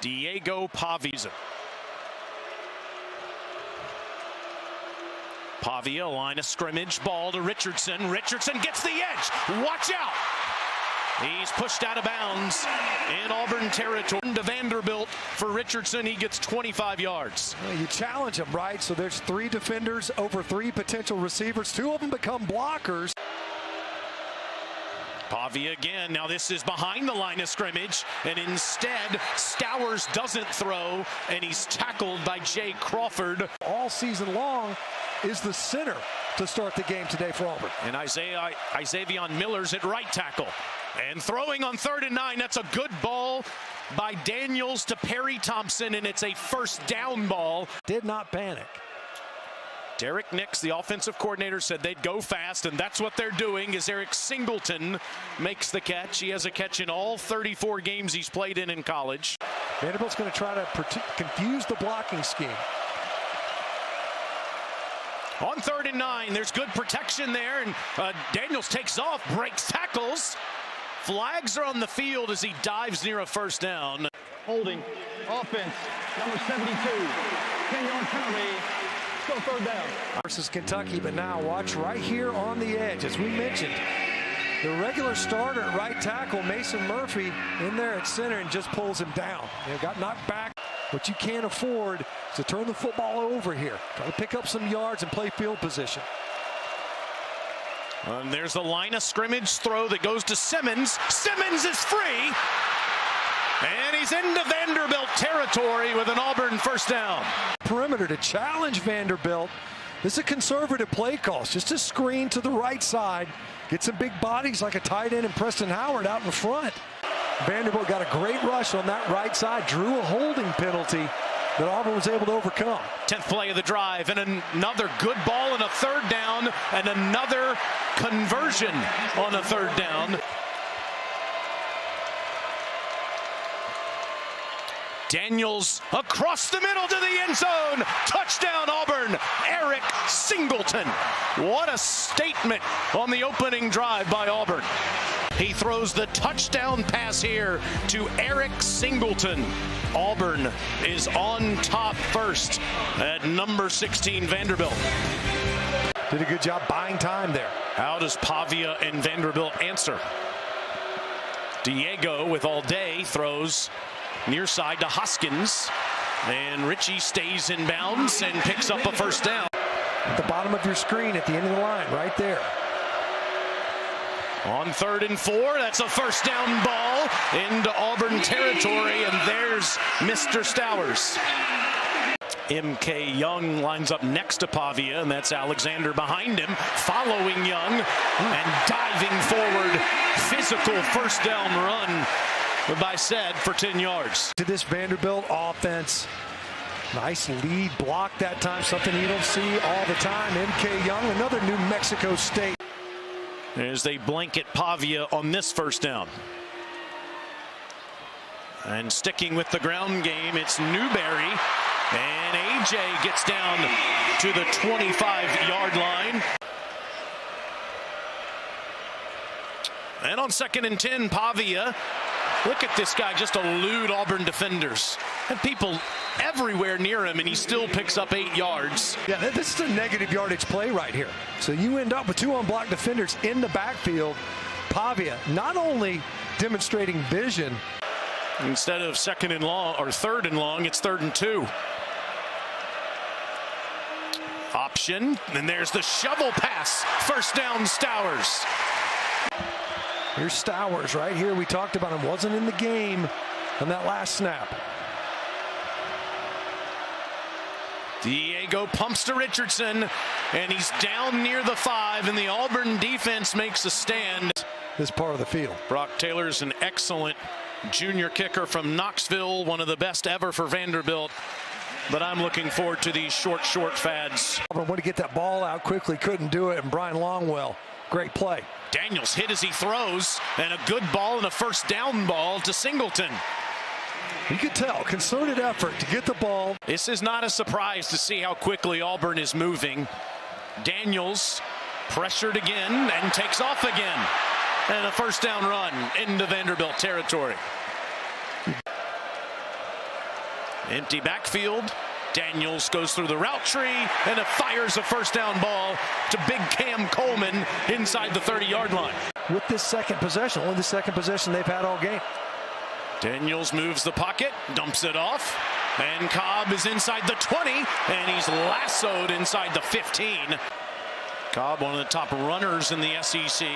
Diego Pavia. Pavia, line of scrimmage, ball to Richardson. Richardson gets the edge. Watch out. He's pushed out of bounds in Auburn territory. To Vanderbilt for Richardson. He gets 25 yards. Well, you challenge him, right? So there's 3 defenders over 3 potential receivers. 2 of them become blockers. Pavia again. Now this is behind the line of scrimmage, and instead Stowers doesn't throw, and he's tackled by Jay Crawford. All season long is the center to start the game today for Auburn. And Isaiah Miller's at right tackle. And throwing on 3rd and 9, that's a good ball by Daniels to Perry Thompson, and it's a first down ball. Did not panic. Derek Nix, the offensive coordinator, said they'd go fast, and that's what they're doing as Eric Singleton makes the catch. He has a catch in all 34 games he's played in college. Vanderbilt's going to try to confuse the blocking scheme. On 3rd and 9, there's good protection there, and Daniels takes off, breaks tackles. Flags are on the field as he dives near a first down. Holding, offense, number 72, 10-yard penalty, still 3rd down. Versus Kentucky, but now watch right here on the edge. As we mentioned, the regular starter at right tackle, Mason Murphy, in there at center and just pulls him down. They got knocked back. What you can't afford is to turn the football over here. Try to pick up some yards and play field position. And there's the line of scrimmage throw that goes to Simmons. Simmons is free. And he's into Vanderbilt territory with an Auburn first down. Perimeter to challenge Vanderbilt. This is a conservative play call. It's just a screen to the right side. Get some big bodies like a tight end and Preston Howard out in front. Vanderbilt got a great rush on that right side. Drew a holding penalty that Auburn was able to overcome. 10th play of the drive, and another good ball and a 3rd down, and another conversion on a 3rd down. Daniels across the middle to the end zone. Touchdown Auburn, Eric Singleton. What a statement on the opening drive by Auburn. He throws the touchdown pass here to Eric Singleton. Auburn is on top first at number 16 Vanderbilt. Did a good job buying time there. How does Pavia and Vanderbilt answer? Diego with all day throws near side to Hoskins, and Richie stays in bounds and picks up a first down. At the bottom of your screen at the end of the line, right there. On 3rd and 4, that's a first down ball into Auburn territory, and there's Mr. Stowers. M.K. Young lines up next to Pavia, and that's Alexander behind him, following Young and diving forward. Physical first down run by Said for 10 yards. To this Vanderbilt offense, nice lead block that time, something you don't see all the time. M.K. Young, another New Mexico State. As they blanket Pavia on this first down. And sticking with the ground game, it's Newberry. And A.J. gets down to the 25-yard line. And on 2nd and 10, Pavia. Look at this guy just elude Auburn defenders. And people everywhere near him, and he still picks up 8 yards. Yeah, this is a negative yardage play right here. So you end up with 2 unblocked defenders in the backfield. Pavia not only demonstrating vision. Instead of 2nd and long or 3rd and long, it's 3rd and 2. Option, and there's the shovel pass. First down, Stowers. Here's Stowers right here. We talked about him. Wasn't in the game on that last snap. Diego pumps to Richardson, and he's down near the 5, and the Auburn defense makes a stand. This part of the field. Brock Taylor's an excellent junior kicker from Knoxville, one of the best ever for Vanderbilt. But I'm looking forward to these short fads. Auburn wanted to get that ball out quickly, couldn't do it, and Brian Longwell, great play. Daniels hit as he throws, and a good ball and a first down ball to Singleton. You could tell, concerted effort to get the ball. This is not a surprise to see how quickly Auburn is moving. Daniels pressured again and takes off again. And a first down run into Vanderbilt territory. Empty backfield. Daniels goes through the route tree and it fires a first down ball to big Cam Coleman inside the 30-yard line. With this second possession, only the second possession they've had all game. Daniels moves the pocket, dumps it off, and Cobb is inside the 20, and he's lassoed inside the 15. Cobb, one of the top runners in the SEC,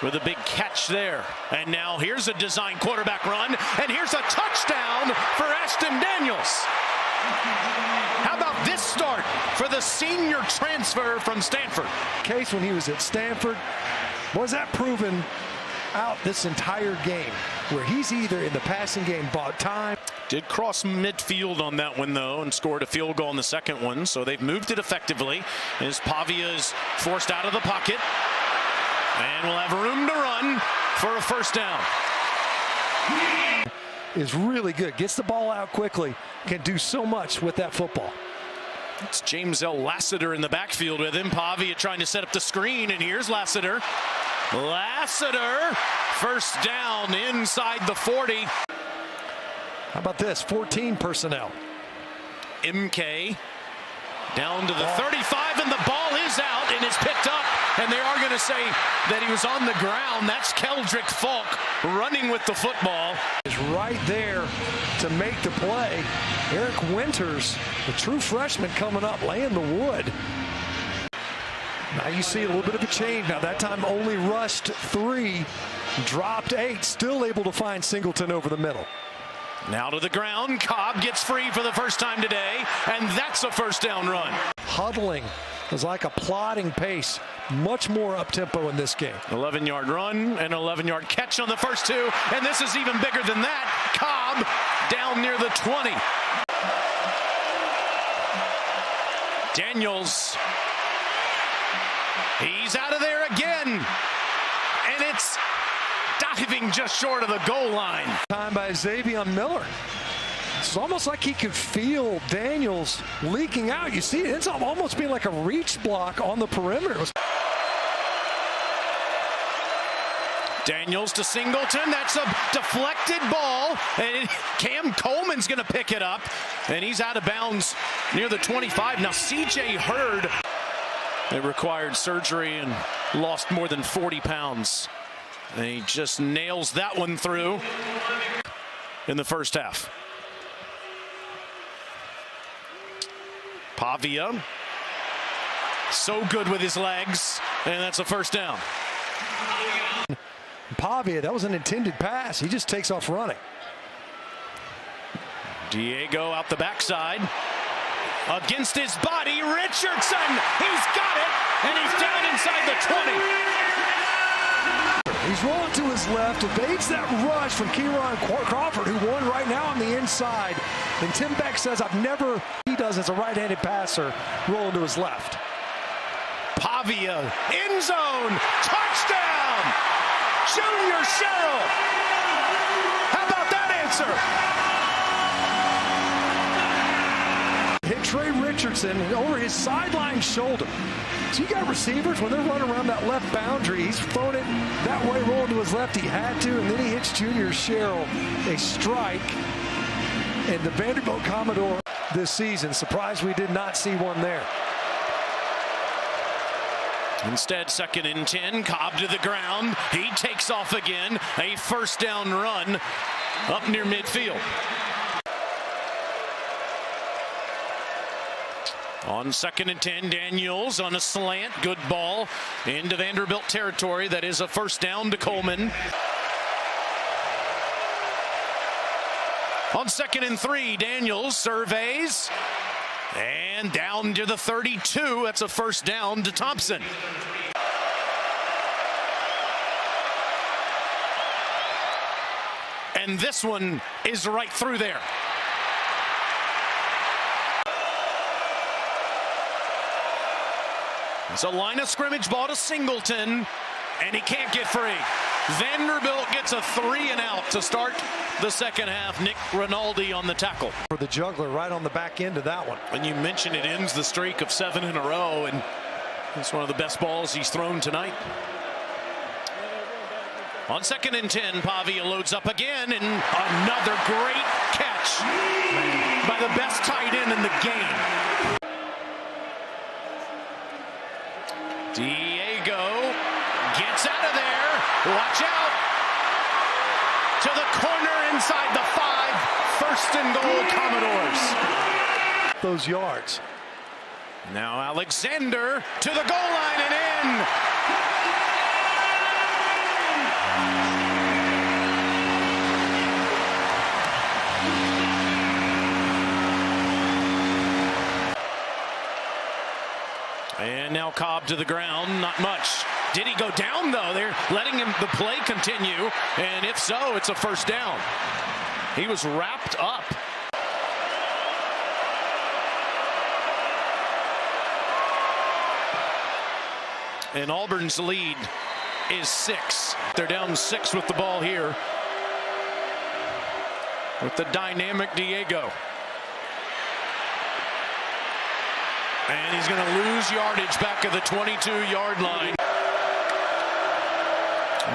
with a big catch there. And now here's a design quarterback run, and here's a touchdown for Ashton Daniels. How about this start for the senior transfer from Stanford? Case when he was at Stanford, was that proven out this entire game, where he's either in the passing game bought time. Did cross midfield on that one, though, and scored a field goal on the second one, so they've moved it effectively as Pavia is forced out of the pocket, and will have room to run for a first down. Is really good, gets the ball out quickly, can do so much with that football. It's James L. Lassiter in the backfield with him. Pavia trying to set up the screen, and here's Lassiter. Lassiter, first down inside the 40. How about this? 14 personnel. MK down to the 35, and the ball is out, and it's picked up. And they are going to say that he was on the ground. That's Keldrick Falk running with the football. Is right there to make the play. Eric Winters, the true freshman, coming up, laying the wood. Now you see a little bit of a change. Now that time only rushed 3, dropped 8, still able to find Singleton over the middle. Now to the ground. Cobb gets free for the first time today, and that's a first down run. Huddling is like a plodding pace. Much more up-tempo in this game. 11-yard run and 11-yard catch on the first 2, and this is even bigger than that. Cobb down near the 20. Daniels. He's out of there again, and it's diving just short of the goal line. Time by Xavier Miller. It's almost like he could feel Daniels leaking out. You see, it's almost being like a reach block on the perimeter. Daniels to Singleton. That's a deflected ball, and Cam Coleman's going to pick it up, and he's out of bounds near the 25. Now C.J. Hurd, it required surgery and lost more than 40 pounds. And he just nails that one through in the first half. Pavia, so good with his legs, and that's a first down. Pavia, that was an intended pass. He just takes off running. Diego out the backside. Against his body, Richardson. He's got it, and he's down inside the 20. He's rolling to his left, evades that rush from Kieran Crawford, who won right now on the inside. And Tim Beck says, I've never, he does as a right-handed passer, rolling to his left. Pavia, end zone, touchdown! Junior Sherrill. How about that answer? Hit Trey Richardson over his sideline shoulder. So you got receivers, when they're running around that left boundary, he's thrown it that way, rolling to his left. He had to, and then he hits Junior Sherrill a strike. And the Vanderbilt Commodores this season, surprised we did not see one there. Instead, 2nd and 10, Cobb to the ground. He takes off again. A first down run up near midfield. On 2nd and 10, Daniels on a slant. Good ball into Vanderbilt territory. That is a first down to Coleman. On 2nd and 3, Daniels surveys. And down to the 32. That's a first down to Thompson. And this one is right through there. It's a line of scrimmage ball to Singleton, and he can't get free. Vanderbilt gets a 3-and-out to start the second half. Nick Rinaldi on the tackle. For the juggler right on the back end of that one. And you mentioned it ends the streak of 7 in a row, and it's one of the best balls he's thrown tonight. On 2nd and 10, Pavia loads up again, and another great catch. by the best tight end in the game. Diego gets out of there. Watch out. To the corner inside the 5. First and goal, Commodores. Those yards. Now Alexander to the goal line and in. And now Cobb to the ground, not much. Did he go down though? They're letting him the play continue, and if so, it's a first down. He was wrapped up. And Auburn's lead is 6. They're down 6 with the ball here. With the dynamic Diego. And he's going to lose yardage back at the 22-yard line.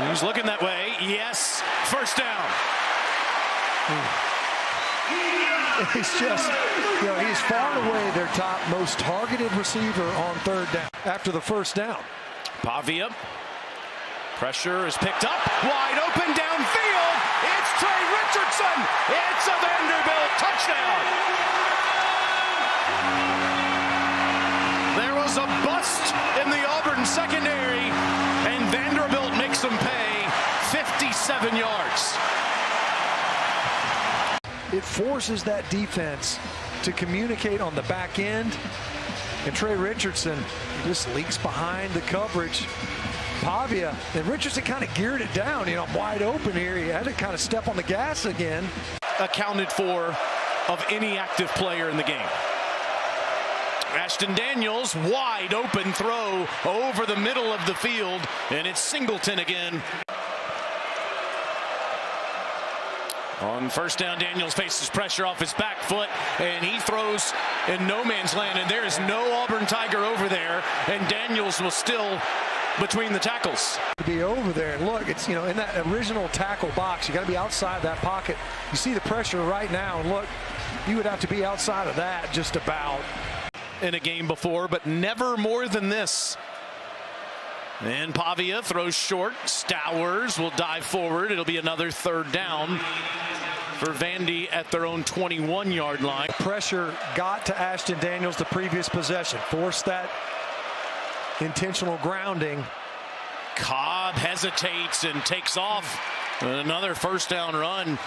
He's looking that way. Yes, first down. He's just, he's far and away their top most targeted receiver on third down after the first down. Pavia. Pressure is picked up. Wide open downfield. It's Trey Richardson. It's a Vanderbilt touchdown. There was a bust in the Auburn secondary, and Vanderbilt makes them pay 57 yards. It forces that defense to communicate on the back end, and Trey Richardson just leaks behind the coverage. Pavia, and Richardson kind of geared it down. I'm wide open here. He had to kind of step on the gas again. Accounted for of any active player in the game. Ashton Daniels, wide open throw over the middle of the field, and it's Singleton again. On first down, Daniels faces pressure off his back foot, and he throws in no man's land, and there is no Auburn Tiger over there, and Daniels will still between the tackles. To be over there, and look, it's, in that original tackle box, you got to be outside that pocket. You see the pressure right now, and look, you would have to be outside of that just about. In a game before, but never more than this. And Pavia throws short. Stowers will dive forward. It'll be another third down for Vandy at their own 21-yard line. Pressure got to Ashton Daniels the previous possession. Forced that intentional grounding. Cobb hesitates and takes off. Another first down run.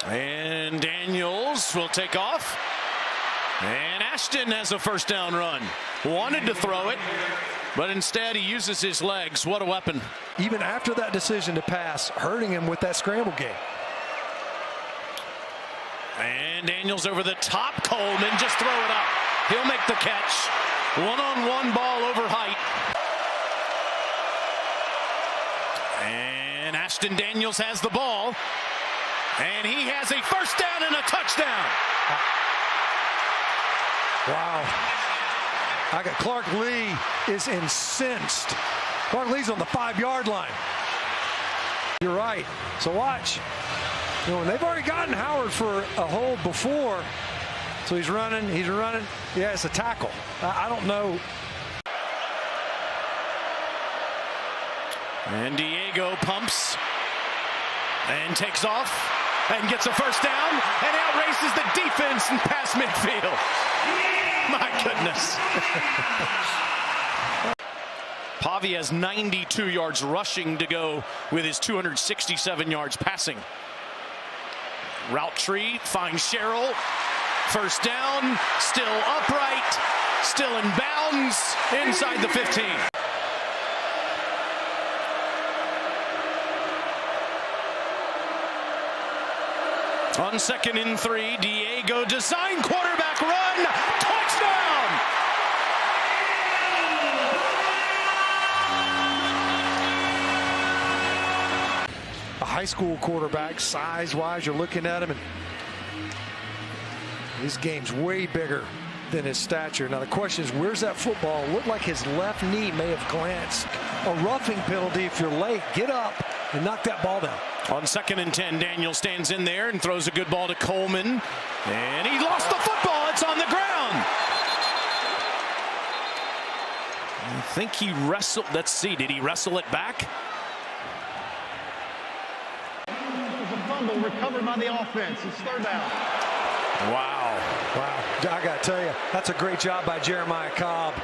And Daniels will take off. And Ashton has a first down run. Wanted to throw it, but instead he uses his legs. What a weapon. Even after that decision to pass, hurting him with that scramble game. And Daniels over the top. Coleman, just throw it up. He'll make the catch. One-on-one ball over height. And Ashton Daniels has the ball. And he has a first down and a touchdown. Wow. Clark Lee is incensed. Clark Lee's on the 5-yard line. You're right. So watch. They've already gotten Howard for a hold before. So he's running. Yeah, it's a tackle. I don't know. And Diego pumps and takes off. And gets a first down and outraces the defense and past midfield. My goodness. Pavia has 92 yards rushing to go with his 267 yards passing. Route tree finds Sherrill. First down, still upright, still in bounds inside the 15. On 2nd and 3, Diego design quarterback run, touchdown! A high school quarterback, size-wise, you're looking at him, and his game's way bigger than his stature. Now the question is, where's that football? Looked like his left knee may have glanced. A roughing penalty if you're late. Get up and knock that ball down. On 2nd and 10, Daniels stands in there and throws a good ball to Coleman. And he lost the football. It's on the ground. I think he wrestled. Let's see. Did he wrestle it back? There's a fumble recovered by the offense. It's 3rd down. Wow. Wow. I got to tell you, that's a great job by Jeremiah Cobb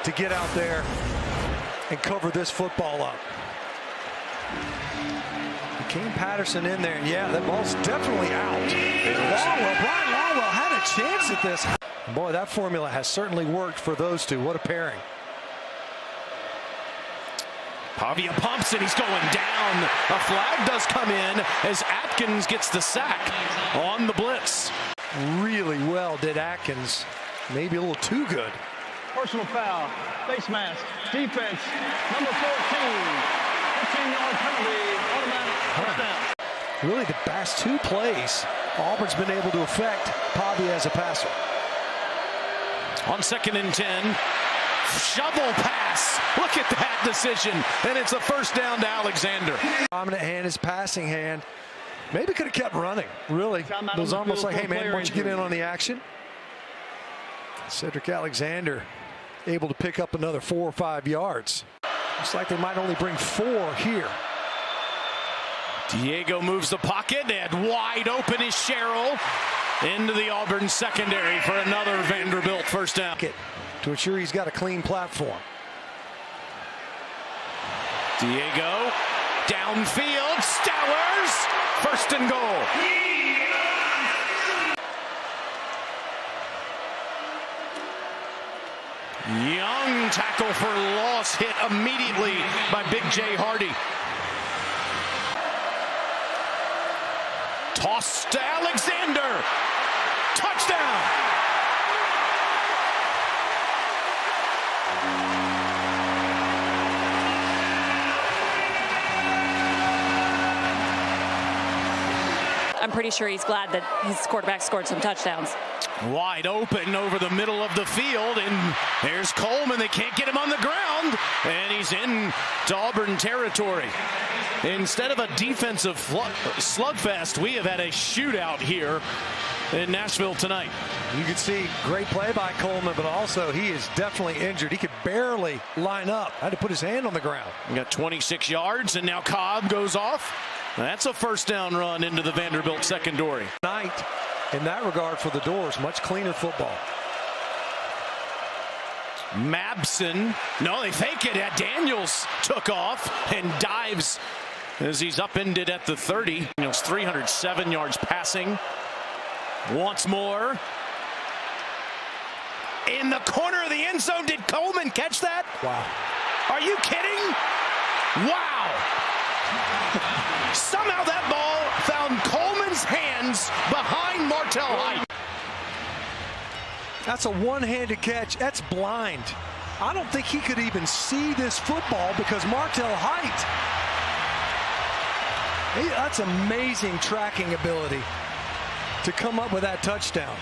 to get out there and cover this football up. King Patterson in there, and yeah, that ball's definitely out. Brian Longwell had a chance at this. Boy, that formula has certainly worked for those two. What a pairing. Pavia pumps and he's going down. A flag does come in as Atkins gets the sack on the blitz. Really well did Atkins. Maybe a little too good. Personal foul, face mask, defense, number 14. 15-yard penalty, automatic touchdown. Really, the past 2 plays, Auburn's been able to affect Pavia as a passer. On 2nd and 10, shovel pass. Look at that decision, and it's a 1st down to Alexander. Dominant hand, his passing hand. Maybe could have kept running, really. It was almost like, hey, man, why don't you get in on the action? Cedric Alexander able to pick up another 4 or 5 yards. Looks like they might only bring 4 here. Diego moves the pocket, and wide open is Sherrill into the Auburn secondary for another Vanderbilt 1st down. To ensure he's got a clean platform. Diego downfield, Stowers, 1st and goal. Young tackle for loss, hit immediately by Big J. Hardy. Toss to Alexander. Touchdown. I'm pretty sure he's glad that his quarterback scored some touchdowns. Wide open over the middle of the field, and there's Coleman. They can't get him on the ground, and he's in to Auburn territory. Instead of a defensive slugfest, we have had a shootout here in Nashville tonight. You can see great play by Coleman, but also he is definitely injured. He could barely line up. Had to put his hand on the ground. We got 26 yards, and now Cobb goes off. That's a 1st down run into the Vanderbilt secondary. Night in that regard for the Doors, much cleaner football. Mabson, no, they fake it. Daniels took off and dives as he's upended at the 30. Daniels 307 yards passing. Once more. In the corner of the end zone, did Coleman catch that? Wow. Are you kidding? Wow. Somehow that ball found Coleman's hands behind Martell Height. That's a one-handed catch. That's blind. I don't think he could even see this football because Martell Height. That's amazing tracking ability to come up with that touchdown.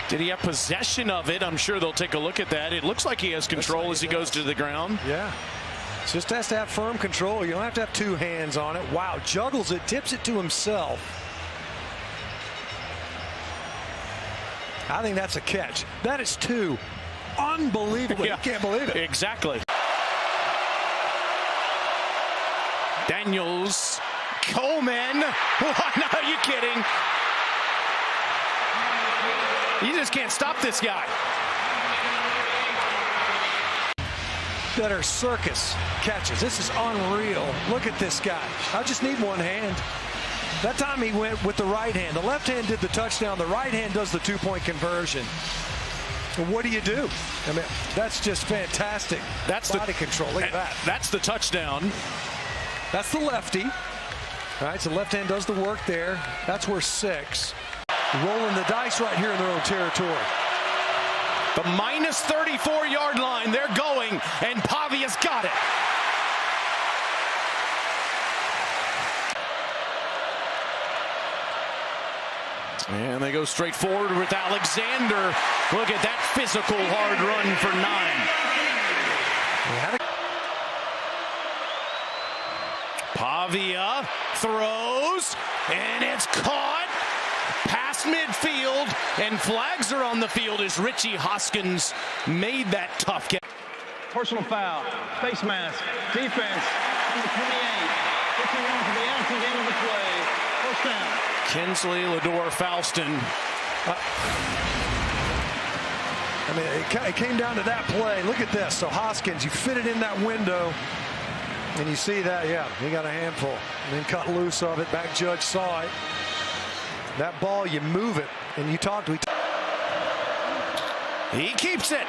Did he have possession of it? I'm sure they'll take a look at that. It looks like he has control as he goes to the ground. Yeah. Just has to have firm control. You don't have to have 2 hands on it. Wow, juggles it, tips it to himself. I think that's a catch. That is 2. Unbelievable. Yeah, you can't believe it. Exactly. Daniels, Coleman. What? No, are you kidding? You just can't stop this guy. Better circus catches. This is unreal. Look at this guy. I just need one hand. That time he went with the right hand. The left hand did the touchdown. The right hand does the 2-point conversion. And what do you do? I mean, that's just fantastic. That's body control. Look at that. That's the touchdown. That's the lefty. All right, so left hand does the work there. That's where 6. Rolling the dice right here in their own territory. The minus 34-yard line. They're going, and Pavia's got it. And they go straight forward with Alexander. Look at that physical hard run for 9. Pavia throws, and it's caught past midfield, and flags are on the field as Richie Hoskins made that tough catch. Personal foul, face mask, defense, number 28. 51 to the end, to the end of the play. First down. Kinsley Lador-Falston. I mean, it came down to that play. Look at this. So Hoskins, you fit it in that window, and you see that, yeah, he got a handful. And then cut loose of it. Back judge saw it. That ball, you move it, and you talk to. He keeps it.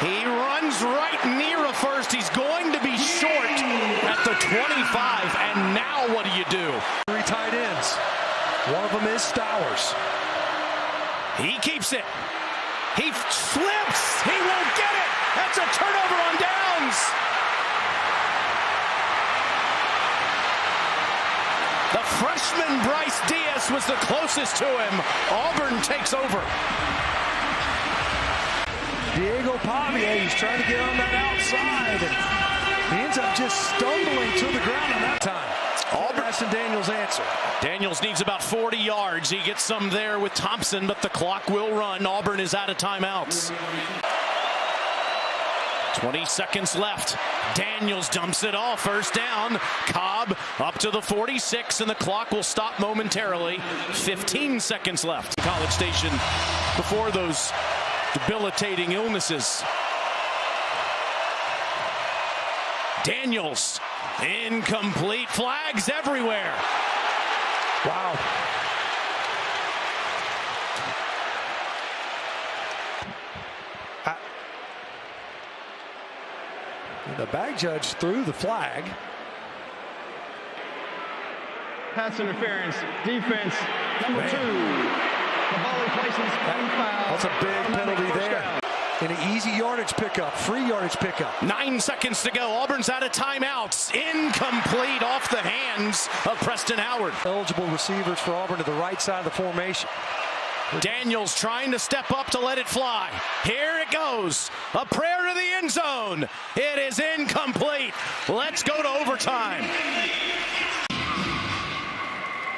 He runs right near a first. He's going to be short at the 25, and now what do? 3 tight ends. One of them is Stowers. He keeps it. He slips. He won't get it. That's a turnover on downs. The freshman Bryce Diaz was the closest to him. Auburn takes over. Diego Pavia, he's trying to get on that outside, and he ends up just stumbling to the ground on that time. Auburn and Daniels answer. Daniels needs about 40 yards. He gets some there with Thompson, but the clock will run. Auburn is out of timeouts. 20 seconds left. Daniels dumps it off. First down. Cobb up to the 46, and the clock will stop momentarily. 15 seconds left. College Station before those debilitating illnesses. Daniels, incomplete. Flags everywhere. Wow. The back judge threw the flag. Pass interference, defense, number 2. The ball in place is foul. That's a big penalty there. And an easy yardage pickup, free yardage pickup. 9 seconds to go. Auburn's out of timeouts. Incomplete off the hands of Preston Howard. Eligible receivers for Auburn to the right side of the formation. Daniels trying to step up to let it fly. Here it goes. A prayer to the end zone. It is incomplete. Let's go to overtime.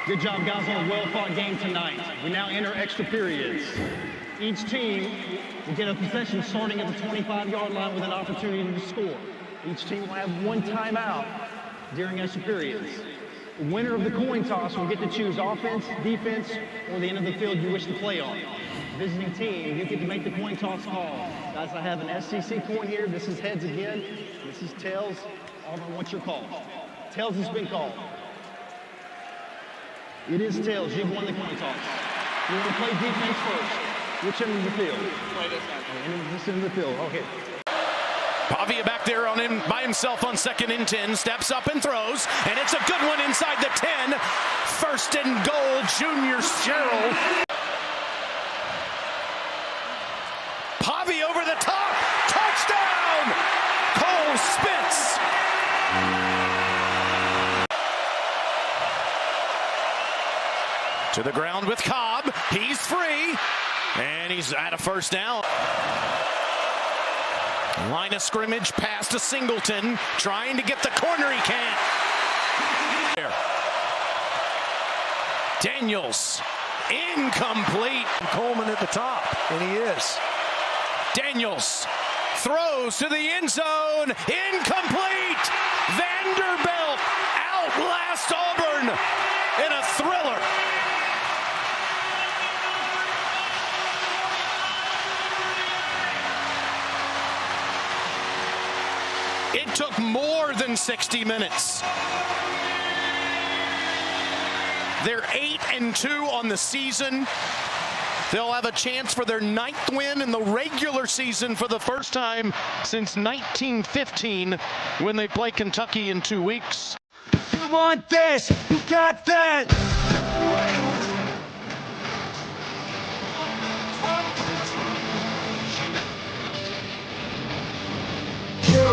Good job, guys, on a well-fought game tonight. We now enter extra periods. Each team will get a possession starting at the 25-yard line with an opportunity to score. Each team will have 1 timeout during extra periods. The winner of the coin toss will get to choose offense, defense, or the end of the field you wish to play on. Visiting team, you get to make the coin toss call. Guys, I have an SEC coin here. This is heads again. This is tails. Auburn, what's your call? Tails has been called. It is tails. You've won the coin toss. You want to play defense first. Which end of the field? Play this end. This end of the field. Okay. Pavia back there on him by himself on 2nd and 10. Steps up and throws, and it's a good one inside the 10. 1st and goal, Junior Sherrill. Pavia over the top. Touchdown! Cole Spitz. To the ground with Cobb. He's free, and he's at a first down. Line of scrimmage pass to Singleton, trying to get the corner. He can't. There. Daniels, incomplete. Coleman at the top, and he is. Daniels throws to the end zone, incomplete. Vanderbilt outlast Auburn in a thriller. It took more than 60 minutes. They're 8-2 on the season. They'll have a chance for their 9th win in the regular season for the first time since 1915 when they play Kentucky in 2 weeks. You want this? You got that?